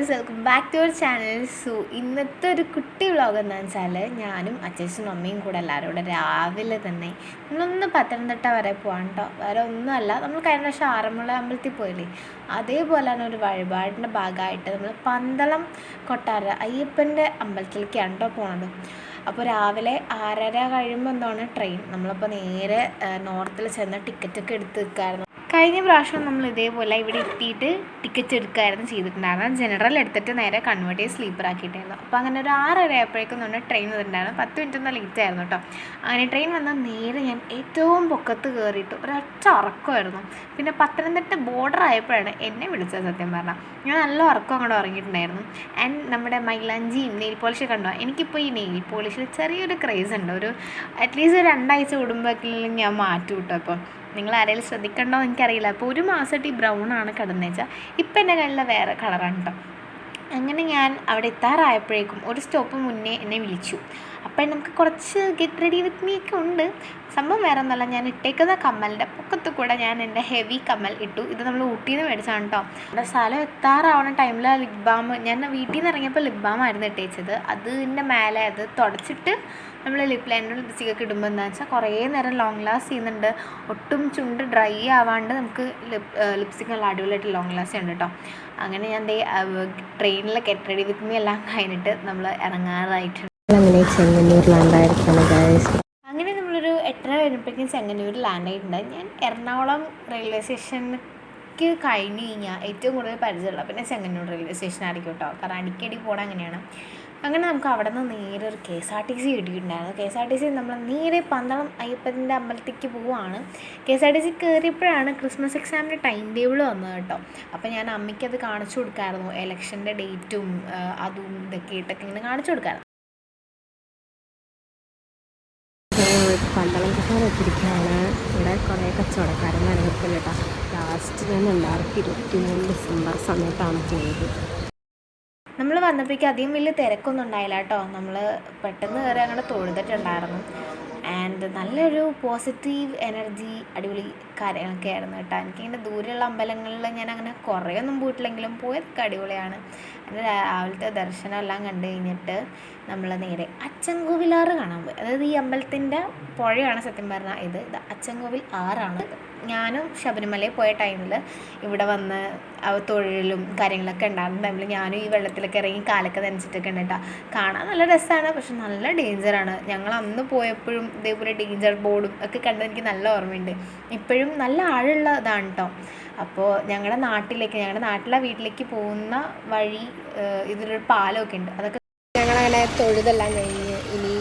Guys, welcome back to our channel. ഇന്നത്തെ ഒരു കുട്ടി വ്ളോഗ് എന്താണെന്ന് വെച്ചാൽ ഞാനും അച്ഛനും അമ്മയും കൂടെ എല്ലാവരും കൂടെ രാവിലെ തന്നെ നമ്മളൊന്ന് പത്തനംതിട്ട വരെ പോകാൻ കേട്ടോ. വേറെ ഒന്നുമല്ല, നമ്മൾ കഴിഞ്ഞ വർഷം ആറന്മുള അമ്പലത്തിൽ പോയില്ലേ, അതേപോലെ തന്നെ ഒരു വഴിപാടിൻ്റെ ഭാഗമായിട്ട് നമ്മൾ പന്തളം കൊട്ടാര അയ്യപ്പൻ്റെ അമ്പലത്തിലേക്കാണ് കേട്ടോ പോണത്. അപ്പോൾ രാവിലെ 6:30 കഴിയുമ്പോൾ എന്താണ് ട്രെയിൻ. നമ്മളപ്പോൾ നേരെ നോർത്തിൽ ചെന്ന് ടിക്കറ്റൊക്കെ എടുത്ത് വെക്കായിരുന്നു. കഴിഞ്ഞ പ്രാവശ്യം നമ്മൾ ഇതേപോലെ ഇവിടെ എത്തിയിട്ട് ടിക്കറ്റ് എടുക്കുകയായിരുന്നു ചെയ്തിട്ടുണ്ടായിരുന്നു. ജനറൽ എടുത്തിട്ട് നേരെ കൺവേർട്ട് ചെയ്ത് സ്ലീപ്പർ ആക്കിയിട്ടായിരുന്നു. അപ്പോൾ അങ്ങനെ ഒരു 6:30 ആയപ്പോഴേക്കും നമ്മൾ ട്രെയിൻ വന്നിട്ടുണ്ടായിരുന്നു. 10 മിനിറ്റ് ഒന്ന് ലേറ്റ് ആയിരുന്നു കേട്ടോ. അങ്ങനെ ട്രെയിൻ വന്നാൽ നേരെ ഞാൻ ഏറ്റവും പൊക്കത്ത് കയറിയിട്ട് ഒരൊറ്റ ഉറക്കമായിരുന്നു. പിന്നെ പത്തനംതിട്ട ബോർഡർ ആയപ്പോഴാണ് എന്നെ വിളിച്ചത്. സത്യം പറഞ്ഞാൽ ഞാൻ നല്ല ഉറക്കം അങ്ങോട്ട് ഉറങ്ങിയിട്ടുണ്ടായിരുന്നു. ആൻഡ് നമ്മുടെ മൈലാഞ്ചിയും നെയിൽ പോളിഷ് കണ്ടോ. എനിക്കിപ്പോൾ ഈ നെയിൽ പോളിഷിൽ ചെറിയൊരു ക്രേസ് ഉണ്ട്. അറ്റ്ലീസ്റ്റ് 2 ആഴ്ച കൂടുമ്പോഴെങ്കിലും ഞാൻ മാറ്റും കേട്ടോ. അപ്പോൾ നിങ്ങൾ ആരെങ്കിലും ശ്രദ്ധിക്കണ്ടോ എന്ന് എനിക്കറിയില്ല. അപ്പോൾ ഒരു മാസമായിട്ട് ഈ ബ്രൗൺ ആണ് കിടന്നു വെച്ചാൽ, ഇപ്പം എൻ്റെ കയ്യിലുള്ള വേറെ കളറാണ് കേട്ടോ. അങ്ങനെ ഞാൻ അവിടെ എത്താറായപ്പോഴേക്കും ഒരു സ്റ്റോപ്പ് മുന്നേ എന്നെ വിളിച്ചു. അപ്പം നമുക്ക് കുറച്ച് ഗെറ്റ് റെഡി വിത്ത് മീ ഒക്കെ ഉണ്ട്. സംഭവം വേറെ ഒന്നുമല്ല, ഞാൻ ഇട്ടേക്കുന്ന കമ്മലിൻ്റെ പൊക്കത്ത് കൂടെ ഞാൻ എൻ്റെ ഹെവി കമ്മൽ ഇട്ടു. ഇത് നമ്മൾ ഊട്ടിയിൽ നിന്ന് മേടിച്ചാണ് കേട്ടോ. നമ്മുടെ സ്ഥലം എത്താറാവുന്ന ടൈമിൽ ലിപ് ബാം, ഞാൻ വീട്ടിൽ നിന്ന് ഇറങ്ങിയപ്പോൾ ലിപ് ബാം ആയിരുന്നു ഇട്ടേച്ചത്. അതിൻ്റെ മേലെ അത് തുടച്ചിട്ട് നമ്മൾ ലിപ് ലൈനർ ലിപ്സ്റ്റിക്കൊക്കെ ഇടുമ്പോൾ എന്താ വെച്ചാൽ കുറേ നേരം ലോങ് ലാസ്റ്റ് ചെയ്യുന്നുണ്ട്. ഒട്ടും ചുണ്ട് ഡ്രൈ ആവാണ്ട് നമുക്ക് ലിപ്സ്റ്റിക് നല്ല അടിപൊളിയായിട്ട് ലോങ് ലാസ്റ്റ് ഉണ്ട് കേട്ടോ. അങ്ങനെ ഞാൻ ട്രെയിനിൽ ഗെറ്റ് റെഡി വിത്ത് മീ എല്ലാം കഴിഞ്ഞിട്ട് നമ്മൾ ഇറങ്ങാറായിട്ടുണ്ട്. അങ്ങനെ നമ്മളൊരു 8:30 കഴിഞ്ഞപ്പോഴേക്കും ചെങ്ങന്നൂർ ലാൻഡ് ആയിട്ടുണ്ട്. ഞാൻ എറണാകുളം റെയിൽവേ സ്റ്റേഷനിലേക്ക് കഴിഞ്ഞ് കഴിഞ്ഞാൽ ഏറ്റവും കൂടുതൽ പരിചയമുള്ള പിന്നെ ചെങ്ങന്നൂർ റെയിൽവേ സ്റ്റേഷൻ ആയിരിക്കും കേട്ടോ. കാരണം അടിക്കടി പോകണം അങ്ങനെയാണ്. അങ്ങനെ നമുക്ക് അവിടെ നിന്ന് നേരെ ഒരു KSRTC കിട്ടിയിട്ടുണ്ടായിരുന്നു. KSRTC നമ്മൾ നേരെ പന്തളം അയ്യപ്പൻ്റെ അമ്പലത്തേക്ക് പോവുകയാണ്. KSRTC കയറിയപ്പോഴാണ് ക്രിസ്മസ് എക്സാമിൻ്റെ ടൈം ടേബിൾ വന്നത് കേട്ടോ. അപ്പോൾ ഞാൻ അമ്മയ്ക്കത് കാണിച്ചു കൊടുക്കായിരുന്നു. ഇലക്ഷൻ്റെ ഡേറ്റും അതും ഇതൊക്കെ ഇട്ടൊക്കെ ഇങ്ങനെ കാണിച്ചു കൊടുക്കായിരുന്നു. പന്തളം കൊട്ടാരം എത്തിയിരിക്കുകയാണ്. ഇവിടെ കുറേ കച്ചവടക്കാരന്മാർ നിൽക്കില്ല കേട്ടോ. ലാസ്റ്റ് ഞാൻ 2023 ഡിസംബർ സമയത്താണ് പോയത്. നമ്മൾ വന്നപ്പോഴേക്കും അധികം വലിയ തിരക്കൊന്നും ഉണ്ടായില്ല കേട്ടോ. നമ്മൾ പെട്ടെന്ന് കയറി അങ്ങോട്ട് തൊഴുതിട്ടുണ്ടായിരുന്നു. ആൻഡ് നല്ലൊരു പോസിറ്റീവ് എനർജി അടിപൊളി കാര്യങ്ങളൊക്കെ ആയിരുന്നു കേട്ടോ. എനിക്കിങ്ങനെ ദൂരെയുള്ള അമ്പലങ്ങളിൽ ഞാൻ അങ്ങനെ കുറേയൊന്നും പോയിട്ടില്ലെങ്കിലും പോയതൊക്കെ അടിപൊളിയാണ്. എൻ്റെ രാവിലത്തെ ദർശനം എല്ലാം കണ്ടു കഴിഞ്ഞിട്ട് നമ്മൾ നേരെ അച്ചൻകോവിലാറ് കാണാൻ പോയി. അതായത് ഈ അമ്പലത്തിൻ്റെ പുഴയാണ് സത്യം പറഞ്ഞാൽ ഇത് അച്ചൻകോവിൽ ആറാണ്. ഞാനും ശബരിമലയിൽ പോയ ടൈമിൽ ഇവിടെ വന്ന് തൊഴിലും കാര്യങ്ങളൊക്കെ ഉണ്ടായിരുന്ന ടൈമിൽ ഞാനും ഈ വെള്ളത്തിലൊക്കെ ഇറങ്ങി കാലൊക്കെ നനച്ചിട്ടൊക്കെ ഉണ്ട് കേട്ടോ. കാണാൻ നല്ല രസമാണ്, പക്ഷെ നല്ല ഡേഞ്ചറാണ്. ഞങ്ങൾ അന്ന് പോയപ്പോഴും ഇതേപോലെ ഡേഞ്ചർ ബോർഡും ഒക്കെ കണ്ടത് എനിക്ക് നല്ല ഓർമ്മയുണ്ട്. ഇപ്പോഴും നല്ല ആഴമുള്ള ഇതാണ് കേട്ടോ. അപ്പോൾ ഞങ്ങളുടെ നാട്ടിലെ വീട്ടിലേക്ക് പോകുന്ന വഴി ഇതിലൊരു പാലമൊക്കെ ഉണ്ട്. അതൊക്കെ ഞങ്ങളങ്ങനെ തൊഴുതെല്ലാം കഴിഞ്ഞ് ഇനി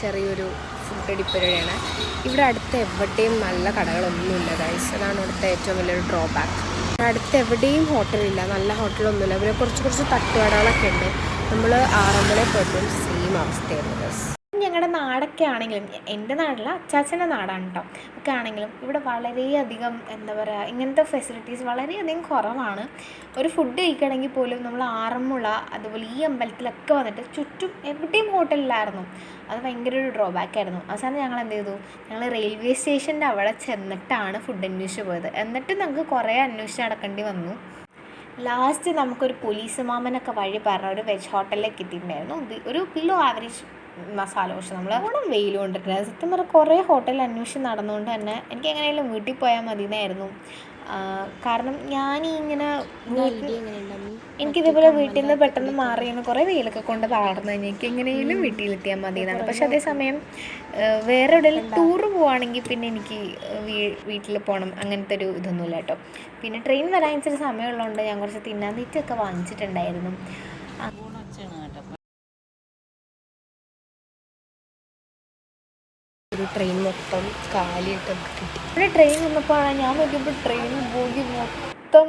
ചെറിയൊരു ഫുഡ് അടിപ്പുരയാണ്. ഇവിടെ അടുത്ത് എവിടെയും നല്ല കടകളൊന്നുമില്ല ഗൈസ്. അതാണ് ഇവിടുത്തെ ഏറ്റവും വലിയൊരു ഡ്രോബാക്ക്. അടുത്ത് എവിടെയും ഹോട്ടലില്ല, നല്ല ഹോട്ടലൊന്നുമില്ല. പിന്നെ കുറച്ച് തട്ടുകടകളൊക്കെ ഉണ്ട്. നമ്മൾ ആറന്മുളയിൽ പോയപ്പോൾ സെയിം അവസ്ഥയായിരുന്നു ഗൈസ്. ഞങ്ങളുടെ നാടൊക്കെ ആണെങ്കിലും, എൻ്റെ നാടല്ല അച്ചാച്ചൻ്റെ നാടാണ് കേട്ടോ, ഒക്കെ ആണെങ്കിലും ഇവിടെ വളരെയധികം എന്താ പറയുക, ഇങ്ങനത്തെ ഫെസിലിറ്റീസ് വളരെയധികം കുറവാണ്. ഒരു ഫുഡ് കഴിക്കണമെങ്കിൽ പോലും നമ്മൾ ആറന്മുള അതുപോലെ ഈ അമ്പലത്തിലൊക്കെ വന്നിട്ട് ചുറ്റും എവിടെയും ഹോട്ടലിലായിരുന്നു. അത് ഭയങ്കര ഒരു ഡ്രോബാക്കായിരുന്നു. അവസാനം ഞങ്ങൾ എന്ത് ചെയ്തു, ഞങ്ങൾ റെയിൽവേ സ്റ്റേഷൻ്റെ അവിടെ ചെന്നിട്ടാണ് ഫുഡ് അന്വേഷിച്ച് പോയത്. എന്നിട്ട് നമുക്ക് കുറേ അന്വേഷിച്ച് നടക്കേണ്ടി വന്നു. ലാസ്റ്റ് നമുക്കൊരു പോലീസ് മാമനൊക്കെ വഴി പറഞ്ഞ ഒരു വെജ് ഹോട്ടലിലേക്ക് എത്തിയിട്ടുണ്ടായിരുന്നു. ഒരു ബിലോ ആവറേജ് മസാല. പക്ഷെ നമ്മൾ ഓണം വെയിൽ കൊണ്ടിട്ടുണ്ടായിരുന്നു. സത്യം പറഞ്ഞാൽ കുറേ ഹോട്ടൽ അന്വേഷിച്ച് നടന്നുകൊണ്ട് തന്നെ എനിക്ക് എങ്ങനെയായാലും വീട്ടിൽ പോയാൽ മതി എന്നായിരുന്നു. കാരണം ഞാനിങ്ങനെ എനിക്കിതേപോലെ വീട്ടിൽ നിന്ന് പെട്ടെന്ന് മാറി കുറേ വെയിലൊക്കെ കൊണ്ട് തളർന്നു കഴിഞ്ഞാൽ എനിക്ക് എങ്ങനെയും വീട്ടിലെത്തിയാൽ മതി എന്നാണ്. പക്ഷെ അതേസമയം വേറെ എവിടെയെങ്കിലും ടൂറ് പോവുകയാണെങ്കിൽ പിന്നെ എനിക്ക് വീട്ടിൽ പോകണം അങ്ങനത്തെ ഒരു ഇതൊന്നുമില്ല കേട്ടോ. പിന്നെ ട്രെയിൻ വരാൻ ഇച്ചിരി സമയമുള്ളതുകൊണ്ട് ഞാൻ കുറച്ച് തിന്നാൻ തീറ്റൊക്കെ വാങ്ങിച്ചിട്ടുണ്ടായിരുന്നു. ഒരു ട്രെയിൻ മൊത്തം കാലിയിട്ട് കിട്ടി. ഇവിടെ ട്രെയിൻ വന്നപ്പോഴാണ് ഞാൻ നോക്കിയപ്പോൾ ട്രെയിൻ പോയി മൊത്തം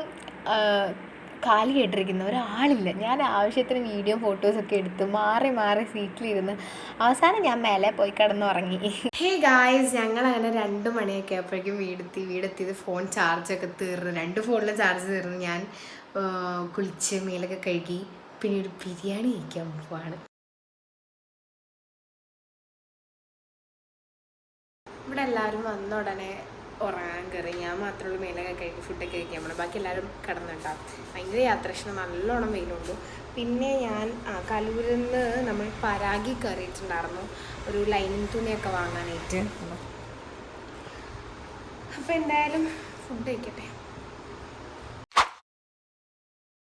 കാലിയായിട്ടിരിക്കുന്ന ഒരാളില്ല. ഞാൻ ആവശ്യത്തിന് വീഡിയോ ഫോട്ടോസൊക്കെ എടുത്ത് മാറി സീറ്റിലിരുന്ന് അവസാനം ഞാൻ മേലെ പോയി കിടന്നുറങ്ങി. ഹേ ഗായ്സ്, ഞങ്ങളങ്ങനെ 2 മണിയൊക്കെ ആയപ്പോഴേക്കും വീടെത്തിയത്. ഫോൺ ചാർജൊക്കെ തീർന്നു, 2 ഫോണിലും ചാർജ് തീർന്നു. ഞാൻ കുളിച്ച് മേലൊക്കെ കഴുകി പിന്നെ ഒരു ബിരിയാണി കഴിക്കാൻ പോവാണ്. ഇവിടെ എല്ലാവരും വന്ന ഉടനെ ഉറങ്ങാൻ കയറി. ഞാൻ മാത്രമുള്ള മേലൊക്കെ കഴിഞ്ഞ് ഫുഡൊക്കെ കഴിക്കാൻ പോകണം. ബാക്കി എല്ലാവരും കിടന്നുണ്ടാവും. ഭയങ്കര യാത്രക്ഷണം, നല്ലോണം വെയിലുണ്ട്. പിന്നെ ഞാൻ കലൂരിൽ നിന്ന് നമ്മൾ പരാഗി കയറിയിട്ടുണ്ടായിരുന്നു ഒരു ലൈനിങ് തുണിയൊക്കെ വാങ്ങാനായിട്ട്. അപ്പോൾ എന്തായാലും ഫുഡ് കഴിക്കട്ടെ.